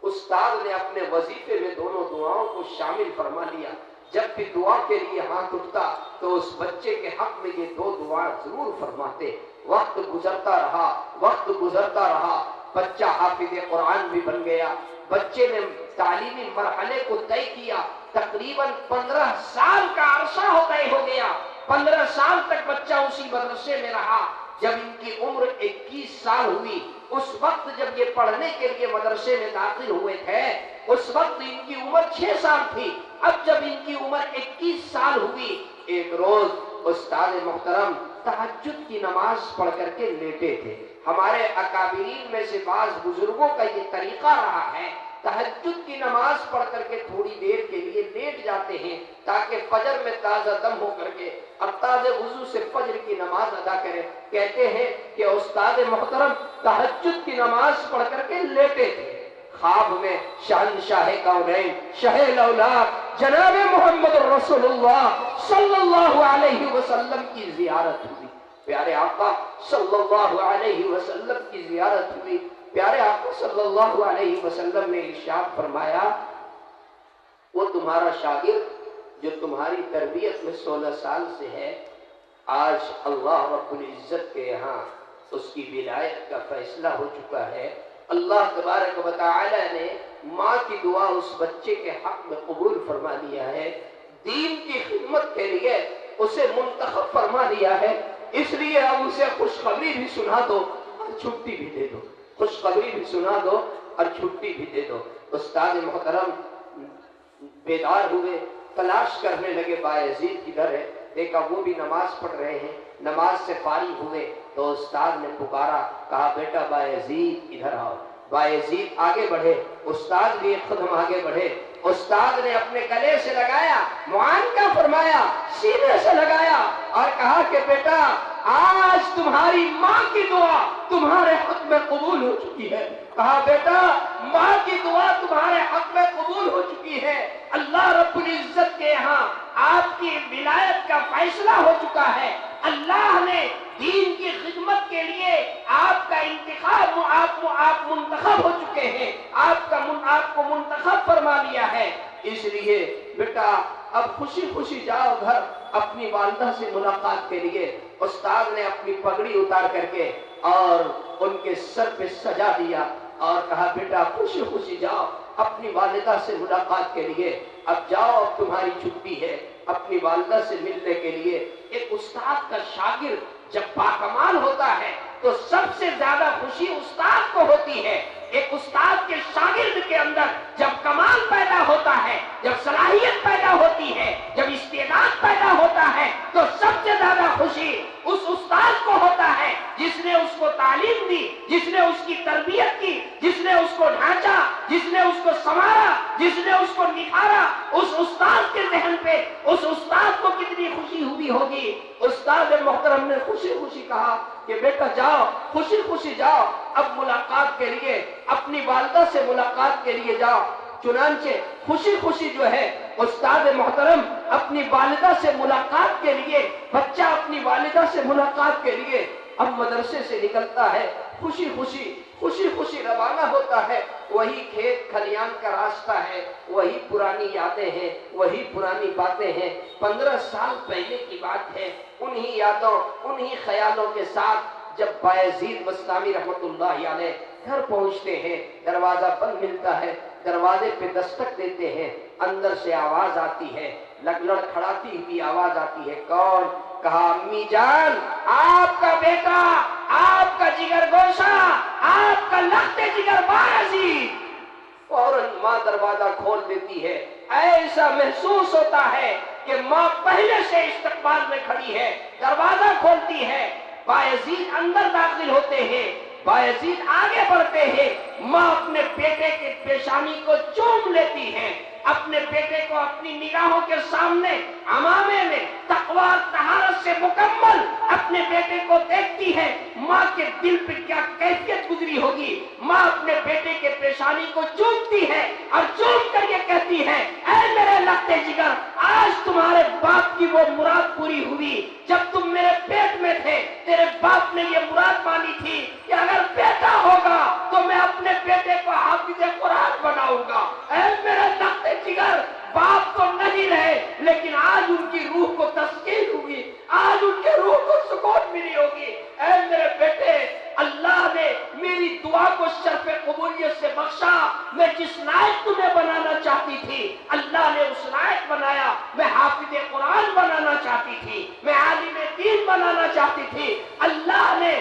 استاد نے اپنے وظیفے میں دونوں دعاؤں کو شامل فرما لیا۔ جب بھی دعا کے لیے ہاتھ اٹھتا تو اس بچے کے حق میں یہ 2 دعائیں ضرور فرماتے۔ وقت گزرتا رہا، وقت گزرتا رہا، بچہ حافظ قرآن بھی بن گیا۔ بچے نے تعلیمی مرحلے کو طے کیا، تقریباً 15 سال کا عرصہ طے ہو گیا۔ 15 سال تک بچہ اسی مدرسے میں رہا۔ جب ان کی عمر 21 سال ہوئی، اس وقت جب یہ پڑھنے کے لیے مدرسے میں داخل ہوئے تھے، اس وقت ان کی عمر 6 سال تھی۔ اب جب ان کی عمر 21 سال ہوئی، ایک روز استاد محترم تہجد کی نماز پڑھ کر کے لیٹے تھے۔ ہمارے اکابرین میں سے بعض بزرگوں کا یہ طریقہ رہا ہے، تہجد کی نماز پڑھ کر کے تھوڑی دیر کے لیے لیٹ جاتے ہیں تاکہ فجر میں تازہ دم ہو کر کے اور تازہ وضو سے فجر کی نماز ادا کریں۔ کہتے ہیں کہ استاد محترم تہجد کی نماز پڑھ کر کے لیٹے تھے، خواب میں شہنشاہ کونین، شاہ الاولاد جناب محمد رسول اللہ صلی اللہ علیہ وسلم کی زیارت ہوئی۔ پیارے آقا صلی اللہ علیہ وسلم کی زیارت ہوئی۔ پیارے آقا صلی اللہ علیہ وسلم نے ارشاد فرمایا وہ تمہارا شاگرد جو تمہاری تربیت میں 16 سال سے ہے، آج اللہ رب العزت کے یہاں اس کی ولایت کا فیصلہ ہو چکا ہے۔ اللہ تبارک و تعالی نے ماں کی دعا اس بچے کے حق میں قبول فرما لیا ہے، دین کی خدمت کے لیے اسے منتخب فرما لیا ہے۔ اس لیے اب اسے خوشخبری بھی سنا دو اور چھٹی بھی دے دو، خوشخبری بھی سنا دو اور چھٹی بھی دے دو۔ استاد محترم بیدار ہوئے، تلاش کرنے لگے بایزید کدھر ہے، دیکھا وہ بھی نماز پڑھ رہے ہیں، نماز سے فارغ ہوئے تو استاد نے پکارا، کہا بیٹا بایزید ادھر آؤ۔ بایزید آگے بڑھے، استاد بھی ایک قدم آگے بڑھے، استاد نے اپنے گلے سے لگایا، معانقہ فرمایا، سینے سے لگایا اور کہا کہ بیٹا آج تمہاری ماں کی دعا تمہارے حق میں قبول ہو چکی ہے۔ کہا بیٹا ماں کی دعا تمہارے حق میں قبول ہو چکی ہے، اللہ رب العزت کے یہاں آپ کی ولایت کا فیصلہ ہو چکا ہے، اللہ نے دین کی خدمت کے لیے آپ کا انتخاب، آپ منتخب ہو چکے ہیں، آپ کو منتخب فرما لیا ہے۔ اس لیے بیٹا اب خوشی خوشی جاؤ گھر اپنی والدہ سے ملاقات کے لیے۔ استاد نے اپنی پگڑی اتار کر کے اور ان کے سر پہ سجا دیا اور کہا بیٹا خوشی خوشی جاؤ اپنی والدہ سے ملاقات کے لیے، اب جاؤ اب تمہاری چھٹی ہے اپنی والدہ سے ملنے کے لیے۔ ایک استاد کا شاگرد جب باکمال ہوتا ہے تو سب سے زیادہ خوشی استاد کو ہوتی ہے۔ ایک استاد کے شاگرد کے اندر جب کمال پیدا ہوتا ہے، جب صلاحیت پیدا ہوتی ہے، جب استعداد پیدا ہوتا ہے تو سب سے زیادہ خوشی اس استاد کو ہوتا ہے جس نے اس کو تعلیم دی، جس نے اس کی تربیت کی، جس نے اس کو ڈھانچا، جس نے اس کو سنوارا، جس نے اس کو نکھارا۔ اس استاد کے ذہن پہ اس استاد کو کتنی خوشی ہوئی ہوگی۔ استاد محترم نے خوشی خوشی کہا کہ بیٹا جاؤ خوشی خوشی جاؤ اب ملاقات کے لیے، اپنی والدہ سے ملاقات کے لیے جاؤ۔ چنانچہ خوشی خوشی جو ہے استاد محترم اپنی والدہ سے ملاقات کے لیے، بچہ اپنی والدہ سے ملاقات کے لیے اب مدرسے سے نکلتا ہے، خوشی خوشی روانہ ہوتا ہے۔ وہی کھیت کھلیان کا راستہ ہے، وہی پرانی یادیں ہیں، وہی پرانی باتیں ہیں، 15 سال پہلے کی بات ہے۔ انہی یادوں انہی خیالوں کے ساتھ جب بایزید بسطامی رحمت اللہ علیہ گھر پہنچتے ہیں، دروازہ بند ملتا ہے، دروازے پہ دستک دیتے ہیں، اندر سے آواز آتی ہے، لڑکھڑاتی ہوئی آواز آتی ہے، کون؟ کہا امی جان آپ کا بیٹا، آپ کا جگر گوشہ، آپ کا لخت جگر بایزید۔ فوراً ماں دروازہ کھول دیتی ہے، ایسا محسوس ہوتا ہے کہ ماں پہلے سے استقبال میں کھڑی ہے، دروازہ کھولتی ہے، بایزید اندر داخل ہوتے ہیں، بایزید آگے بڑھتے ہیں، ماں اپنے بیٹے کے پیشانی کو چوم لیتی ہے، اپنے بیٹے کو اپنی نگاہوں کے سامنے عمامے میں تقوی طہارت سے مکمل اپنے بیٹے کو دیکھتی ہے۔ ماں کے دل پہ کیا کیفیت گزری ہوگی؟ ماں اپنے بیٹے کے پیشانی کو چومتی ہے اور چوم کر یہ کہتی ہے، اے میرے لختے جگر، آج تمہارے باپ کی وہ مراد پوری ہوئی۔ جب تم میرے پیٹ میں تھے تیرے باپ نے یہ مراد مانی تھی کہ اگر بیٹا ہوگا تو میں اپنے بیٹے کو حافظ قرآن بناؤں گا۔ اے میرے لختے جگر، باپ تو نہیں رہے لیکن آج ان کی روح کو تسکین ہوگی، آج ان کے روح کو سکون ملی ہوگی۔ اے میرے بیٹے، اللہ نے میری دعا کو شرف قبولیت سے بخشا، میں جس لائق تمہیں بنانا چاہتی تھی اللہ نے اس لائق بنایا۔ میں حافظ قرآن بنانا چاہتی تھی، میں عالم دین بنانا چاہتی تھی، اللہ نے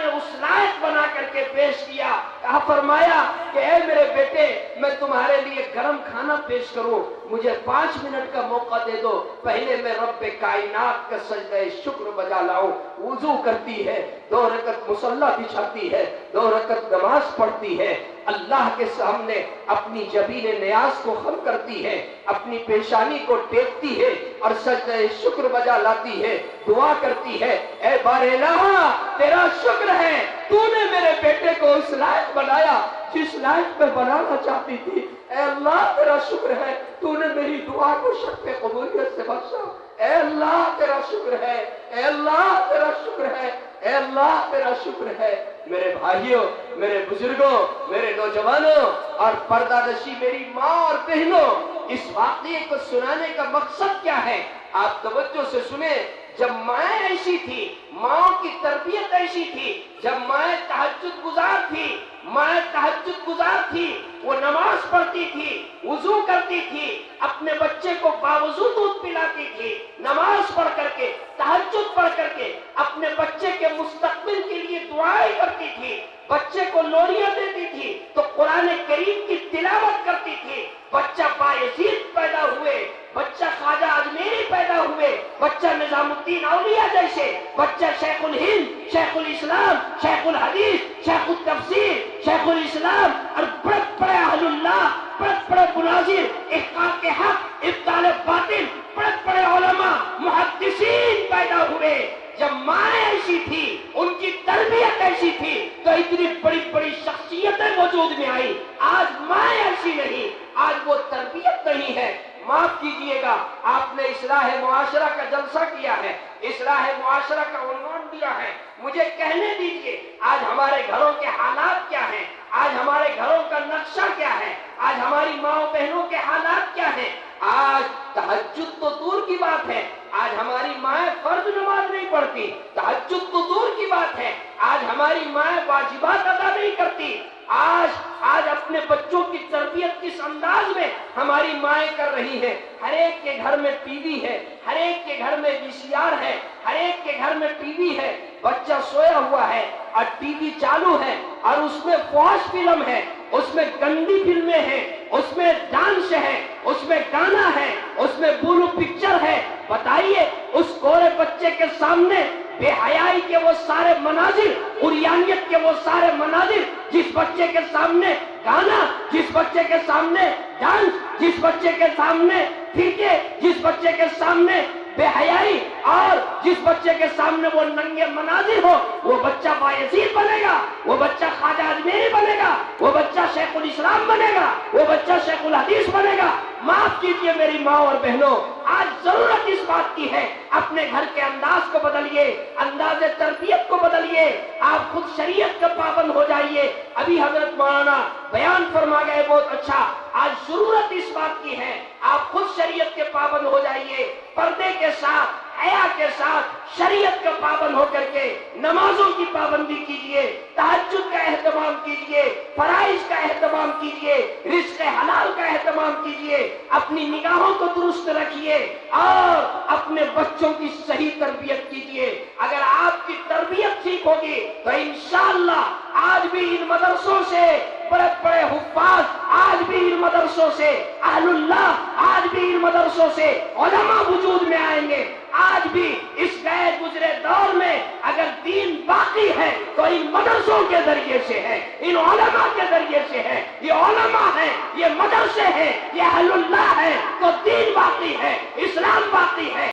اس لائق بنا کر کے پیش کیا۔ کہا فرمایا کہ اے میرے بیٹے میں تمہارے لیے گرم کھانا پیش کروں، مجھے 5 منٹ کا موقع دے دو، پہلے میں رب کائنات کا سجدہ شکر بجا لاؤں۔ وضو کرتی ہے، 2 رکعت مصلی بچھاتی ہے، 2 رکعت نماز پڑھتی ہے، اللہ کے سامنے اپنی جبین نیاز کو خم کرتی ہے، اپنی پیشانی کو ٹیکتی ہے اور سجدہ شکر بجا لاتی ہے، دعا کرتی ہے، اے بار الہ تیرا شکر ہے تو نے میرے بیٹے کو اس لائق بنایا جس لائق میں بنانا چاہتی تھی۔ اے اللہ تیرا شکر ہے تو نے میری دعا کو شرف قبولیت سے بخشا۔ اے
اللہ تیرا شکر ہے، اے اللہ تیرا شکر ہے، اے اللہ تیرا شکر ہے۔ میرے بھائیوں، میرے بزرگوں، میرے نوجوانوں اور پردہ نشی میری ماں اور بہنوں، اس واقعے کو سنانے کا مقصد کیا ہے؟ آپ توجہ سے سنیں۔ جب مائیں ایسی تھی، ماں کی تربیت ایسی تھی، جب مائیں تہجد گزار تھی، مائیں تہجد گزار تھی، وہ نماز پڑھتی تھی، وضو کرتی تھی، اپنے بچے کو باوضو دودھ پلاتی تھی، نماز پڑھ کر کے، تہجد پڑھ کر کے اپنے بچے کے مستقبل کے لیے دعائیں کرتی تھی، بچے کو لوریاں دیتی تھی تو قرآن کریم کی تلاوت کرتی تھی۔ بچہ بایزید پیدا ہوئے، بچہ خواجہ اجمیری پیدا ہوئے، بچہ نظام الدین اولیاء جیسے، بچہ شیخ الہند، شیخ الاسلام، شیخ الحدیث، شیخ التفسیر، شیخ الاسلام اور بڑے بڑے اہل اللہ، بڑے بڑے مناظر، احقاق حق، ابطال باطل، بڑے بڑے علماء، محدثین پیدا ہوئے۔ جب مائیں ایسی تھی، ان کی تربیت ایسی تھی تو اتنی بڑی بڑی شخصیتیں وجود میں آئی۔ آج مائیں ایسی نہیں، آج وہ تربیت نہیں ہے۔ معاف کیجئے گا، آپ نے اصلاح معاشرہ کا جلسہ کیا ہے، اصلاح معاشرہ کا عنوان دیا ہے، مجھے کہنے دیجئے آج ہمارے گھروں کے حالات کیا ہیں، آج ہمارے گھروں کا نقشہ کیا ہے، آج ہماری ماں بہنوں کے حالات کیا ہیں۔ آج تہجد تو دور کی بات ہے، آج ہماری مائیں فرض نماز نہیں پڑھتی، تہجد تو دور کی بات ہے، آج ہماری مائیں واجبات ادا نہیں کرتی۔ آج اپنے بچوں کی تربیت کس انداز میں ہماری مائیں کر رہی ہیں۔ ہر ایک کے گھر میں ٹی وی ہے، ہر ایک کے گھر میں وی سی آر ہے، ہر ایک کے گھر میں ٹی وی ہے، بچہ سویا ہوا ہے اور ٹی وی چالو ہے اور اس میں فحش فلم ہے، اس میں گندی فلمیں ہیں، اس میں ڈانس ہے، اس میں گانا ہے، اس میں بولو پکچر ہے۔ بتائیے اس گورے بچے کے سامنے بے حیائی کے وہ سارے مناظر، عریانیت کے وہ سارے مناظر، جس بچے کے سامنے گانا، جس بچے کے سامنے ڈانس، جس بچے کے سامنے فرقے، جس بچے کے سامنے بے حیائی اور جس بچے کے سامنے وہ ننگے مناظر ہو، وہ بچہ بایزید بنے گا، وہ بچہ خواجہ اجمیری بنے گا، وہ بچہ شیخ الاسلام بنے گا، وہ بچہ شیخ الحدیث بنے گا۔ معاف کیجئے میری ماں اور بہنوں، آج ضرورت اس بات کی ہے اپنے گھر کے انداز کو بدلیے، انداز تربیت کو بدلیے، آپ خود شریعت کا پابند ہو جائیے۔ ابھی حضرت مولانا بیان فرما گئے بہت اچھا، آج ضرورت اس بات کی ہے آپ خود شریعت کے پابند ہو جائیے، پردے کے ساتھ، حیا کے ساتھ، شریعت کا پابند ہو کر کے نمازوں کی پابندی کیجئے، تہجد کا اہتمام کیجئے، فرائض کا اہتمام کیجئے، رزق حلال کا اہتمام کیجئے، اپنی نگاہوں کو درست رکھیے اور اپنے بچوں کی صحیح تربیت کیجئے۔ اگر آپ کی تربیت ٹھیک ہوگی تو انشاءاللہ آج بھی ان مدرسوں سے بڑے بڑے حفاظ، آج بھی ان مدرسوں سے اہل اللہ، آج بھی ان مدرسوں سے علماء وجود میں آئیں گے۔ آج بھی اس غیر گزرے دور میں اگر دین باقی ہے تو ان مدرسوں کے ذریعے سے ہے، ان علماء کے ذریعے سے ہے۔ یہ علماء ہیں، یہ مدرسے ہیں، یہ اہل اللہ ہے تو دین باقی ہے، اسلام باقی ہے۔